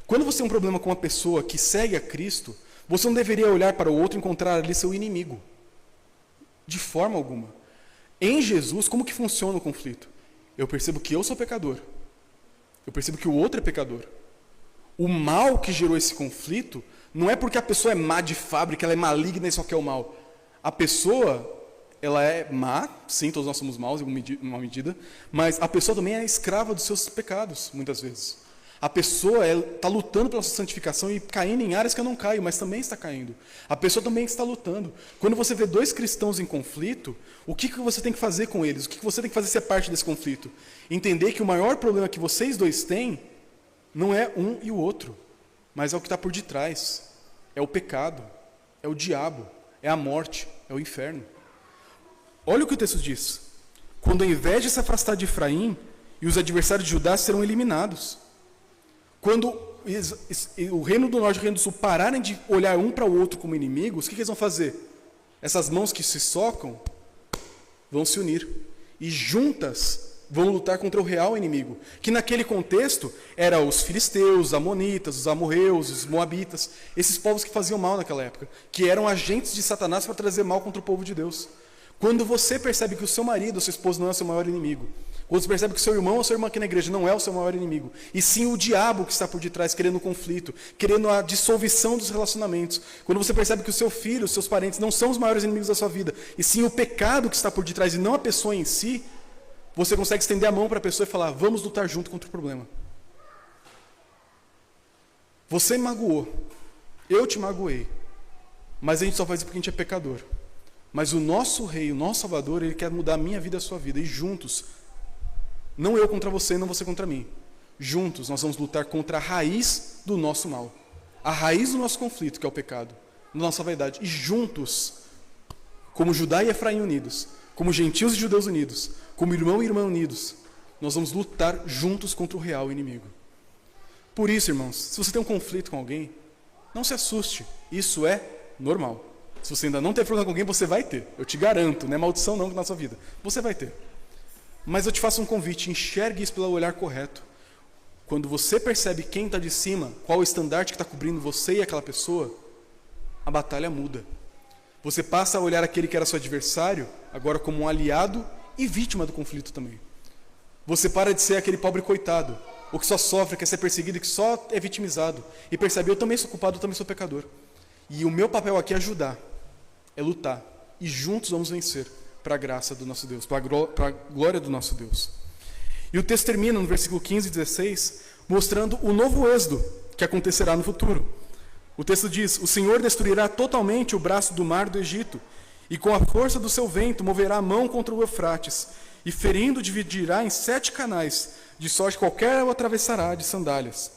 Quando você tem um problema com uma pessoa que segue a Cristo, você não deveria olhar para o outro e encontrar ali seu inimigo. De forma alguma. Em Jesus, como que funciona o conflito? Eu percebo que eu sou pecador. Eu percebo que o outro é pecador. O mal que gerou esse conflito não é porque a pessoa é má de fábrica, ela é maligna e só quer o mal. A pessoa, ela é má, sim, todos nós somos maus em uma medida, mas a pessoa também é escrava dos seus pecados, muitas vezes. A pessoa está lutando pela sua santificação e caindo em áreas que eu não caio, mas também está caindo. A pessoa também está lutando. Quando você vê 2 cristãos em conflito, o que você tem que fazer com eles? O que você tem que fazer ser parte desse conflito? Entender que o maior problema que vocês 2 têm não é um e o outro, mas é o que está por detrás. É o pecado, é o diabo, é a morte, é o inferno. Olha o que o texto diz. Quando a inveja se afastar de Efraim, e os adversários de Judá serão eliminados. Quando o Reino do Norte e o Reino do Sul pararem de olhar um para o outro como inimigos, o que eles vão fazer? Essas mãos que se socam vão se unir e juntas vão lutar contra o real inimigo, que naquele contexto eram os filisteus, os amonitas, os amorreus, os moabitas, esses povos que faziam mal naquela época, que eram agentes de Satanás para trazer mal contra o povo de Deus. Quando você percebe que o seu marido, a sua esposa não é o seu maior inimigo, quando você percebe que o seu irmão ou sua irmã aqui na igreja não é o seu maior inimigo, e sim o diabo que está por detrás, querendo o conflito, querendo a dissolução dos relacionamentos, quando você percebe que o seu filho, os seus parentes não são os maiores inimigos da sua vida, e sim o pecado que está por detrás e não a pessoa em si, você consegue estender a mão para a pessoa e falar, vamos lutar junto contra o problema. Você me magoou, eu te magoei, mas a gente só faz isso porque a gente é pecador. Mas o nosso rei, o nosso salvador, ele quer mudar a minha vida e a sua vida, e juntos, não eu contra você, não você contra mim, juntos nós vamos lutar contra a raiz do nosso mal, a raiz do nosso conflito, que é o pecado, da nossa vaidade, e juntos, como Judá e Efraim unidos, como gentios e judeus unidos, como irmão e irmã unidos, nós vamos lutar juntos contra o real inimigo. Por isso, irmãos, se você tem um conflito com alguém, não se assuste, isso é normal. Se você ainda não teve problema com alguém, você vai ter, eu te garanto, não é maldição não na sua vida, você vai ter. Mas eu te faço um convite, enxergue isso pelo olhar correto. Quando você percebe quem está de cima, qual o estandarte que está cobrindo você e aquela pessoa, a batalha muda. Você passa a olhar aquele que era seu adversário, agora como um aliado e vítima do conflito também. Você para de ser aquele pobre coitado, o que só sofre, quer ser perseguido e que só é vitimizado. E percebe, eu também sou culpado, eu também sou pecador. E o meu papel aqui é ajudar, é lutar. E juntos vamos vencer para a graça do nosso Deus, para a glória do nosso Deus. E o texto termina no versículo 15 e 16, mostrando o novo êxodo que acontecerá no futuro. O texto diz, o Senhor destruirá totalmente o braço do mar do Egito, e com a força do seu vento moverá a mão contra o Eufrates, e ferindo dividirá em 7 canais, de sorte que qualquer o atravessará de sandálias.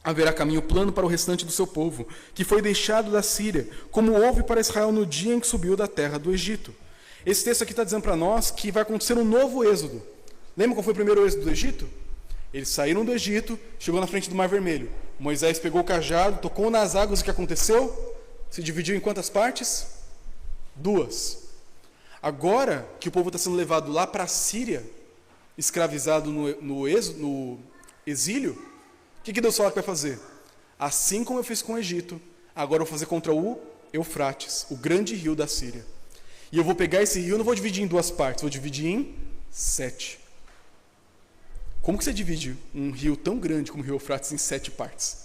Haverá caminho plano para o restante do seu povo, que foi deixado da Síria, como houve para Israel no dia em que subiu da terra do Egito. Esse texto aqui está dizendo para nós que vai acontecer um novo êxodo. Lembra qual foi o primeiro êxodo do Egito? Eles saíram do Egito, chegou na frente do Mar Vermelho. Moisés pegou o cajado, tocou nas águas, e o que aconteceu? Se dividiu em quantas partes? 2. Agora que o povo está sendo levado lá para a Síria, escravizado no exílio, o que Deus fala que vai fazer? Assim como eu fiz com o Egito, agora eu vou fazer contra o Eufrates, o grande rio da Síria. E eu vou pegar esse rio, não vou dividir em 2 partes, vou dividir em 7. Como que você divide um rio tão grande como o rio Eufrates em 7 partes?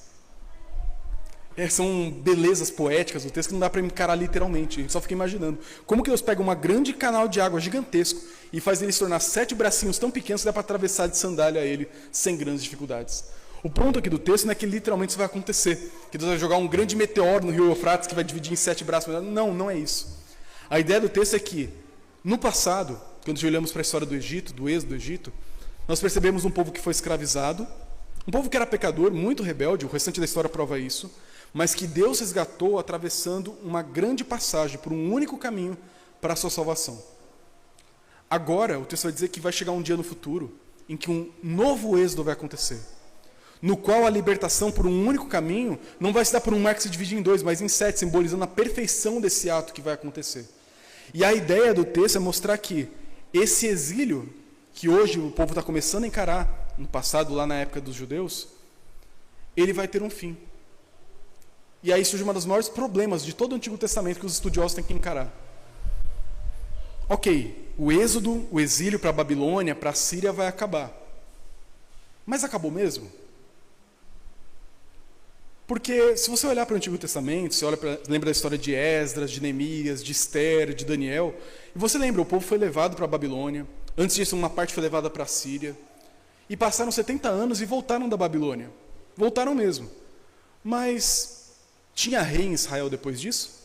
São belezas poéticas do texto que não dá para encarar literalmente, a gente só fica imaginando. Como que Deus pega um grande canal de água gigantesco e faz ele se tornar 7 bracinhos tão pequenos que dá para atravessar de sandália ele sem grandes dificuldades? O ponto aqui do texto não é que literalmente isso vai acontecer, que Deus vai jogar um grande meteoro no rio Eufrates que vai dividir em 7 braços. Não, não é isso. A ideia do texto é que, no passado, quando olhamos para a história do Egito, do êxodo do Egito, nós percebemos um povo que foi escravizado, um povo que era pecador, muito rebelde, o restante da história prova isso, mas que Deus resgatou atravessando uma grande passagem por um único caminho para a sua salvação. Agora, o texto vai dizer que vai chegar um dia no futuro em que um novo êxodo vai acontecer, no qual a libertação por um único caminho não vai se dar por um mar que se divide em 2, mas em 7, simbolizando a perfeição desse ato que vai acontecer. E a ideia do texto é mostrar que esse exílio, que hoje o povo está começando a encarar, no passado, lá na época dos judeus, ele vai ter um fim. E aí surge um dos maiores problemas de todo o Antigo Testamento que os estudiosos têm que encarar. Ok, o êxodo, o exílio para a Babilônia, para a Síria vai acabar. Mas acabou mesmo? Porque se você olhar para o Antigo Testamento, você lembra da história de Esdras, de Neemias, de Esther, de Daniel, e você lembra, o povo foi levado para a Babilônia, antes disso uma parte foi levada para a Síria, e passaram 70 anos e voltaram da Babilônia. Voltaram mesmo. Mas tinha rei em Israel depois disso?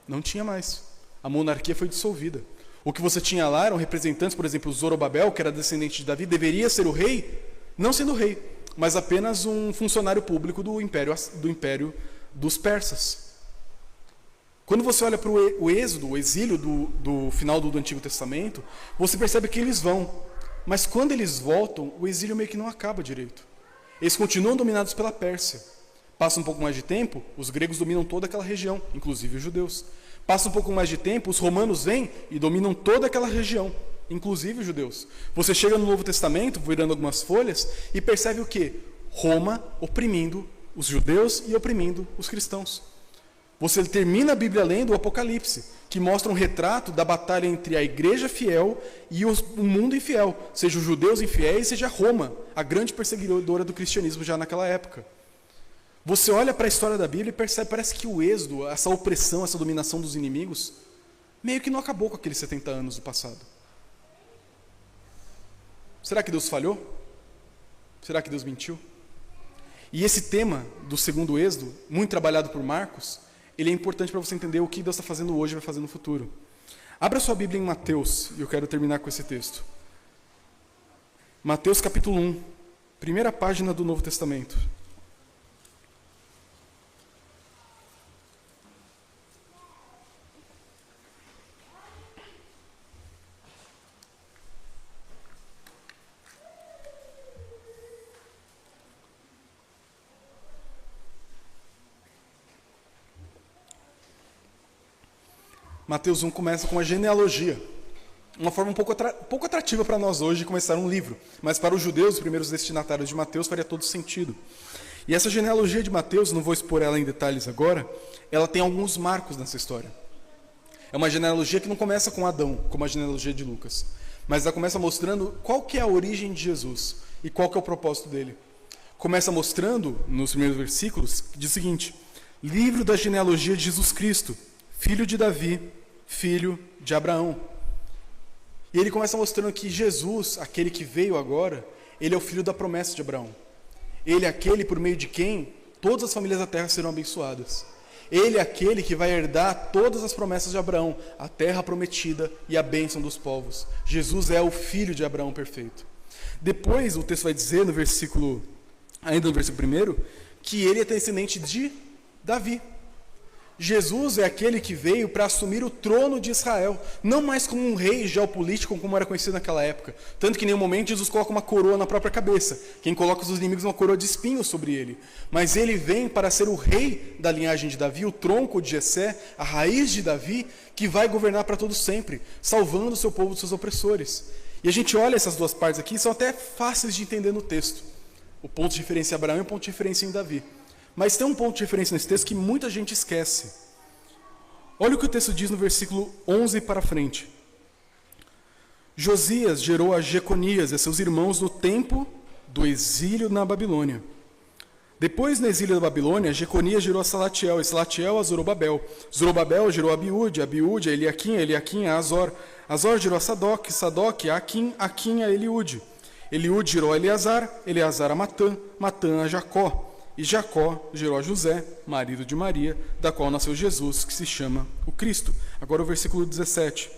Não tinha mais. A monarquia foi dissolvida. O que você tinha lá eram representantes, por exemplo, Zorobabel, que era descendente de Davi, deveria ser o rei, não sendo rei, mas apenas um funcionário público do império dos persas. Quando você olha para o êxodo, o exílio do final do Antigo Testamento, você percebe que eles vão, mas quando eles voltam, o exílio meio que não acaba direito. Eles continuam dominados pela Pérsia. Passa um pouco mais de tempo, os gregos dominam toda aquela região, inclusive os judeus. Passa um pouco mais de tempo, os romanos vêm e dominam toda aquela região, inclusive os judeus. Você chega no Novo Testamento, virando algumas folhas, e percebe o quê? Roma oprimindo os judeus e oprimindo os cristãos. Você termina a Bíblia lendo o Apocalipse, que mostra um retrato da batalha entre a igreja fiel e o mundo infiel, seja os judeus infiéis, seja Roma, a grande perseguidora do cristianismo já naquela época. Você olha para a história da Bíblia e percebe, parece que o êxodo, essa opressão, essa dominação dos inimigos, meio que não acabou com aqueles 70 anos do passado. Será que Deus falhou? Será que Deus mentiu? E esse tema do segundo êxodo, muito trabalhado por Marcos, ele é importante para você entender o que Deus está fazendo hoje e vai fazer no futuro. Abra sua Bíblia em Mateus, e eu quero terminar com esse texto. Mateus capítulo 1, primeira página do Novo Testamento. Mateus 1 começa com uma genealogia, uma forma um pouco atrativa para nós hoje de começar um livro, mas para os judeus, os primeiros destinatários de Mateus, faria todo sentido. E essa genealogia de Mateus, não vou expor ela em detalhes agora, ela tem alguns marcos nessa história. É uma genealogia que não começa com Adão, como a genealogia de Lucas, mas ela começa mostrando qual que é a origem de Jesus e qual que é o propósito dele. Começa mostrando, nos primeiros versículos, que diz o seguinte: livro da genealogia de Jesus Cristo, filho de Davi, filho de Abraão. E ele começa mostrando que Jesus, aquele que veio agora, ele é o filho da promessa de Abraão. Ele é aquele por meio de quem todas as famílias da terra serão abençoadas. Ele é aquele que vai herdar todas as promessas de Abraão, a terra prometida e a bênção dos povos. Jesus é o filho de Abraão perfeito. Depois o texto vai dizer, ainda no versículo 1, que ele é descendente de Davi. Jesus é aquele que veio para assumir o trono de Israel, não mais como um rei geopolítico como era conhecido naquela época, tanto que em nenhum momento Jesus coloca uma coroa na própria cabeça, quem coloca os inimigos uma coroa de espinhos sobre ele, mas ele vem para ser o rei da linhagem de Davi, o tronco de Jessé, a raiz de Davi, que vai governar para todo sempre, salvando o seu povo dos seus opressores. E a gente olha essas duas partes aqui, são até fáceis de entender no texto, o ponto de referência em Abraão e o ponto de referência em Davi. Mas tem um ponto de referência nesse texto que muita gente esquece. Olha o que o texto diz no versículo 11 para frente. Josias gerou a Jeconias e a seus irmãos no tempo do exílio na Babilônia. Depois, no exílio da Babilônia, Jeconias gerou a Salatiel, e Salatiel a Zorobabel. Zorobabel gerou a Abiúde, Abiúde a Eliaquim, Eliaquim a Azor. Azor gerou a Sadoc, Sadoc a Aquim, Aquim a Eliúde. Eliúde gerou a Eleazar, Eleazar a Matã, Matã a Jacó. E Jacó gerou a José, marido de Maria, da qual nasceu Jesus, que se chama o Cristo. Agora o versículo 17.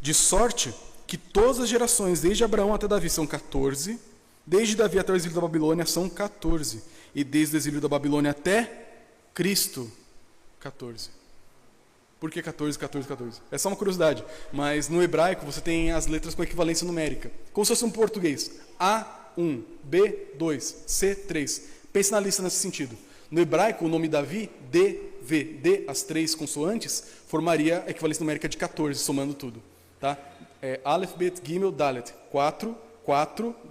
De sorte que todas as gerações, desde Abraão até Davi, são 14, desde Davi até o exílio da Babilônia são 14, e desde o exílio da Babilônia até Cristo, 14. Por que 14, 14, 14? É só uma curiosidade, mas no hebraico você tem as letras com equivalência numérica, como se fosse um português. A1, B2, C3. Pense na lista nesse sentido. No hebraico, o nome Davi, D, as três consoantes, formaria a equivalência numérica de 14, somando tudo. Tá? Aleph, Bet, Gimel, Dalet. 4,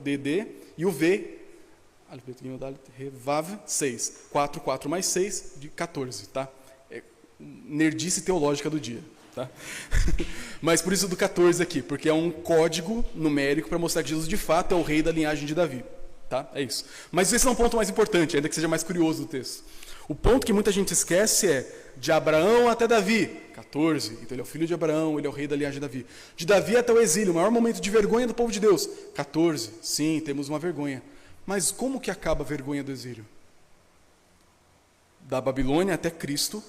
DD, e o V, Aleph, Bet, Gimel, Dalet, Re, Vav, 6. 4 mais 6, de 14. Tá? Nerdice teológica do dia. Tá? Mas por isso do 14 aqui, porque é um código numérico para mostrar que Jesus de fato é o rei da linhagem de Davi. Tá? É isso. Mas esse não é um ponto mais importante, ainda que seja mais curioso do texto. O ponto que muita gente esquece é de Abraão até Davi, 14. Então ele é o filho de Abraão, ele é o rei da linhagem de Davi. De Davi até o exílio, o maior momento de vergonha do povo de Deus, 14. Sim, temos uma vergonha. Mas como que acaba a vergonha do exílio? Da Babilônia até Cristo,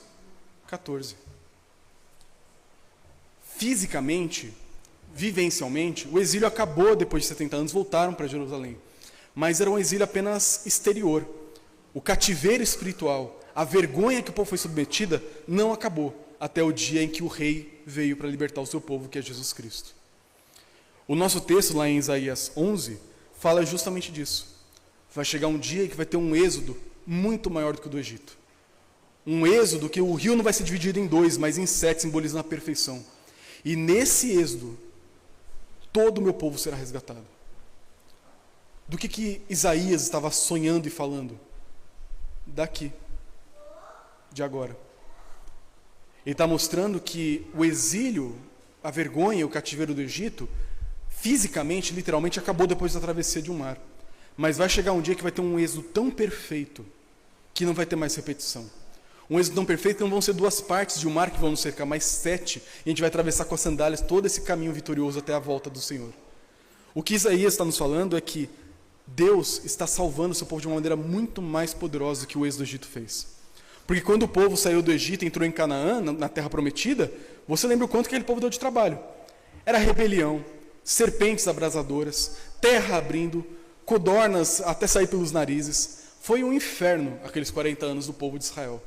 14. Fisicamente, vivencialmente, o exílio acabou depois de 70 anos, voltaram para Jerusalém. Mas era um exílio apenas exterior. O cativeiro espiritual, a vergonha que o povo foi submetida, não acabou até o dia em que o rei veio para libertar o seu povo, que é Jesus Cristo. O nosso texto, lá em Isaías 11, fala justamente disso. vai chegar um dia que vai ter um êxodo muito maior do que o do Egito. Um êxodo que o rio não vai ser dividido em 2, mas em 7, simbolizando a perfeição. E nesse êxodo, todo o meu povo será resgatado. Do que Isaías estava sonhando e falando? Daqui, de agora. Ele está mostrando que o exílio, a vergonha, o cativeiro do Egito, fisicamente, literalmente, acabou depois da travessia de um mar. Mas vai chegar um dia que vai ter um êxodo tão perfeito que não vai ter mais repetição. Um êxodo tão perfeito que não vão ser 2 partes de um mar que vão nos cercar, mas 7. E a gente vai atravessar com as sandálias todo esse caminho vitorioso até a volta do Senhor. O que Isaías está nos falando é que Deus está salvando o seu povo de uma maneira muito mais poderosa do que o êxodo do Egito fez. Porque quando o povo saiu do Egito e entrou em Canaã, na terra prometida, você lembra o quanto que aquele povo deu de trabalho. Era rebelião, serpentes abrasadoras, terra abrindo, codornas até sair pelos narizes. Foi um inferno aqueles 40 anos do povo de Israel.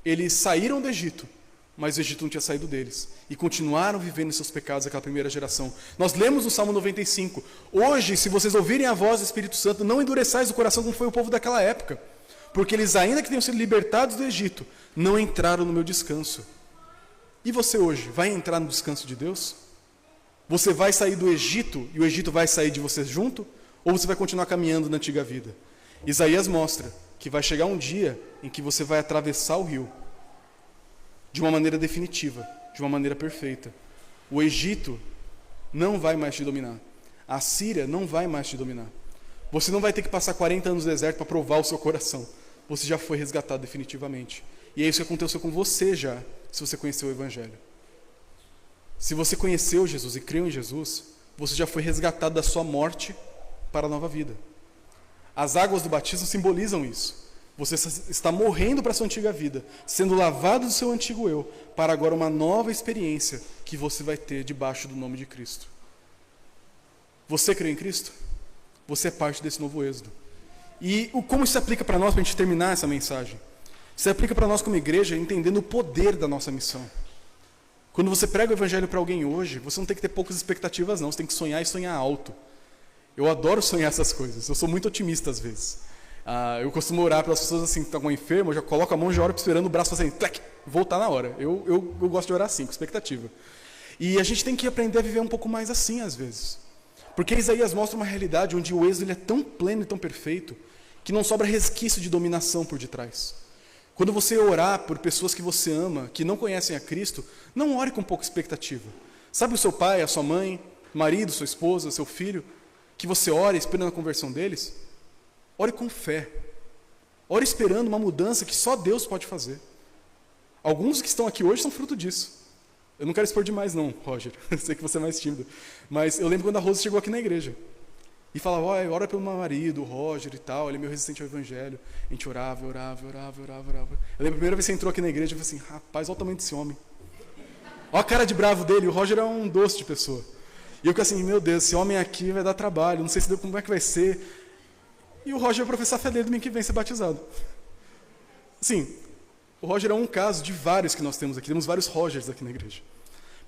Eles saíram do Egito, mas o Egito não tinha saído deles. E continuaram vivendo seus pecados, aquela primeira geração. Nós lemos no Salmo 95. Hoje, se vocês ouvirem a voz do Espírito Santo, não endureçais o coração como foi o povo daquela época. Porque eles, ainda que tenham sido libertados do Egito, não entraram no meu descanso. E você hoje, vai entrar no descanso de Deus? Você vai sair do Egito e o Egito vai sair de você junto? Ou você vai continuar caminhando na antiga vida? Isaías mostra que vai chegar um dia em que você vai atravessar o rio de uma maneira definitiva, de uma maneira perfeita. O Egito não vai mais te dominar. A Síria não vai mais te dominar. Você não vai ter que passar 40 anos no deserto para provar o seu coração. Você já foi resgatado definitivamente. E é isso que aconteceu com você já, se você conheceu o Evangelho. Se você conheceu Jesus e creu em Jesus, você já foi resgatado da sua morte para a nova vida. As águas do batismo simbolizam isso. Você está morrendo para a sua antiga vida, sendo lavado do seu antigo eu, para agora uma nova experiência que você vai ter debaixo do nome de Cristo. Você crê em Cristo? Você é parte desse novo êxodo. E como isso se aplica para nós, para a gente terminar essa mensagem? Isso se aplica para nós como igreja, entendendo o poder da nossa missão. Quando você prega o Evangelho para alguém hoje, você não tem que ter poucas expectativas não, você tem que sonhar e sonhar alto. Eu adoro sonhar essas coisas, eu sou muito otimista às vezes. Eu costumo orar pelas pessoas assim, que estão enfermas, eu já coloco a mão e já oro esperando o braço fazendo tlec, voltar na hora. Eu gosto de orar assim, com expectativa. E a gente tem que aprender a viver um pouco mais assim às vezes. Porque Isaías mostra uma realidade onde o êxodo ele é tão pleno e tão perfeito que não sobra resquício de dominação por detrás. Quando você orar por pessoas que você ama, que não conhecem a Cristo, não ore com pouca expectativa. Sabe o seu pai, a sua mãe, marido, sua esposa, seu filho, que você ore esperando a conversão deles? Ore com fé. Ore esperando uma mudança que só Deus pode fazer. Alguns que estão aqui hoje são fruto disso. Eu não quero expor demais não, Roger. Eu sei que você é mais tímido. Mas eu lembro quando a Rose chegou aqui na igreja. E falava, ora pelo meu marido, o Roger e tal, ele é meu resistente ao Evangelho. A gente orava. Eu lembro a primeira vez que você entrou aqui na igreja, eu falei assim, rapaz, olha o tamanho desse homem. Olha a cara de bravo dele, o Roger é um doce de pessoa. E eu fiquei assim, meu Deus, esse homem aqui vai dar trabalho, não sei como é que vai ser. E o Roger vai professar a fé dele domingo que vem ser batizado. Sim, o Roger é um caso de vários que nós temos aqui, temos vários Rogers aqui na igreja.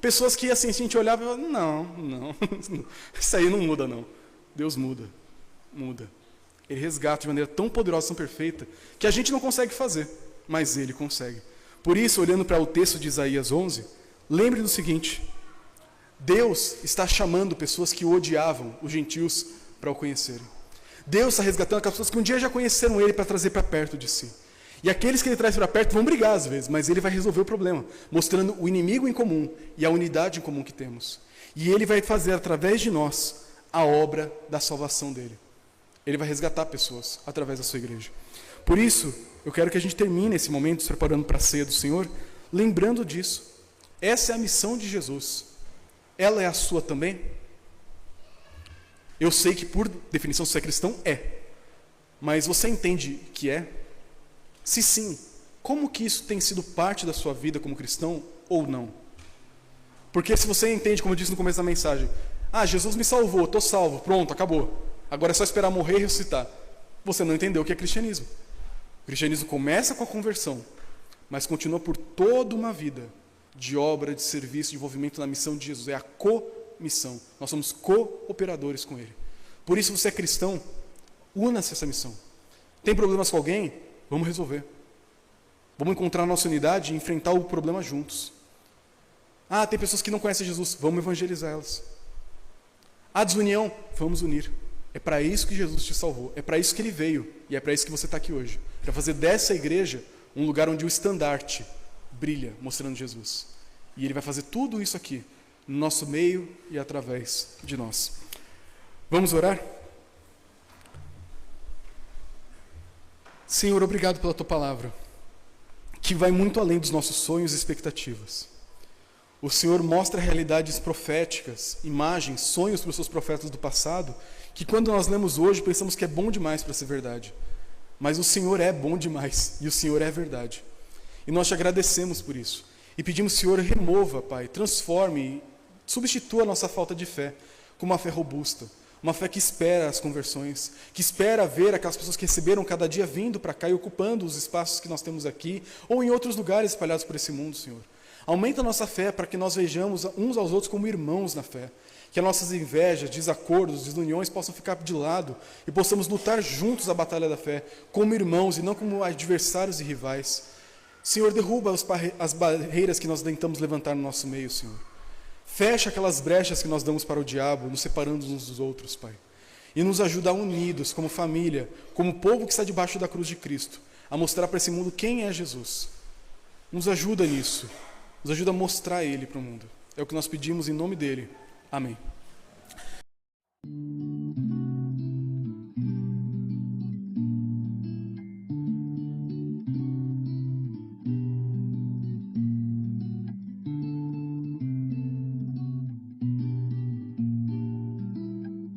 Pessoas que assim, a gente olhava e falava, não, isso aí não muda não. Deus muda. Ele resgata de maneira tão poderosa, tão perfeita, que a gente não consegue fazer, mas Ele consegue. Por isso, olhando para o texto de Isaías 11, lembre do seguinte, Deus está chamando pessoas que odiavam os gentios para o conhecerem. Deus está resgatando aquelas pessoas que um dia já conheceram Ele para trazer para perto de si. E aqueles que Ele traz para perto vão brigar às vezes, mas Ele vai resolver o problema, mostrando o inimigo em comum e a unidade em comum que temos. E Ele vai fazer através de nós a obra da salvação dele. Ele vai resgatar pessoas através da sua igreja. Por isso, eu quero que a gente termine esse momento se preparando para a ceia do Senhor, lembrando disso. Essa é a missão de Jesus. Ela é a sua também? Eu sei que, por definição, se você é cristão, é. Mas você entende que é? Se sim, como que isso tem sido parte da sua vida como cristão ou não? Porque se você entende, como eu disse no começo da mensagem, Jesus me salvou, estou salvo, pronto, acabou. Agora é só esperar morrer e ressuscitar. Você não entendeu o que é cristianismo. O cristianismo começa com a conversão, mas continua por toda uma vida de obra, de serviço, de envolvimento na missão de Jesus. É a comissão. Nós somos cooperadores com Ele. Por isso, você é cristão, Una-se a essa missão. Tem problemas com alguém? Vamos resolver. Vamos encontrar a nossa unidade e enfrentar o problema juntos. Ah, tem pessoas que não conhecem Jesus. Vamos evangelizar elas. Há desunião? Vamos unir. É para isso que Jesus te salvou. É para isso que Ele veio. E é para isso que você está aqui hoje. Para fazer dessa igreja um lugar onde o estandarte brilha, mostrando Jesus. E Ele vai fazer tudo isso aqui, no nosso meio e através de nós. Vamos orar? Senhor, obrigado pela Tua palavra, que vai muito além dos nossos sonhos e expectativas. O Senhor mostra realidades proféticas, imagens, sonhos para os seus profetas do passado, que quando nós lemos hoje pensamos que é bom demais para ser verdade. Mas o Senhor é bom demais e o Senhor é verdade. E nós te agradecemos por isso. E pedimos, Senhor, remova, Pai, transforme, substitua a nossa falta de fé com uma fé robusta, uma fé que espera as conversões, que espera ver aquelas pessoas que receberam cada dia vindo para cá e ocupando os espaços que nós temos aqui, ou em outros lugares espalhados por esse mundo, Senhor. Aumenta a nossa fé para que nós vejamos uns aos outros como irmãos na fé, que as nossas invejas, desacordos, desuniões possam ficar de lado e possamos lutar juntos a batalha da fé, como irmãos e não como adversários e rivais. Senhor, derruba as barreiras que nós tentamos levantar no nosso meio, Senhor. Fecha aquelas brechas que nós damos para o diabo, nos separando uns dos outros, Pai. E nos ajuda unidos, como família, como povo que está debaixo da cruz de Cristo, a mostrar para esse mundo quem é Jesus. Nos ajuda nisso. Nos ajuda a mostrar Ele para o mundo. É o que nós pedimos em nome dEle. Amém.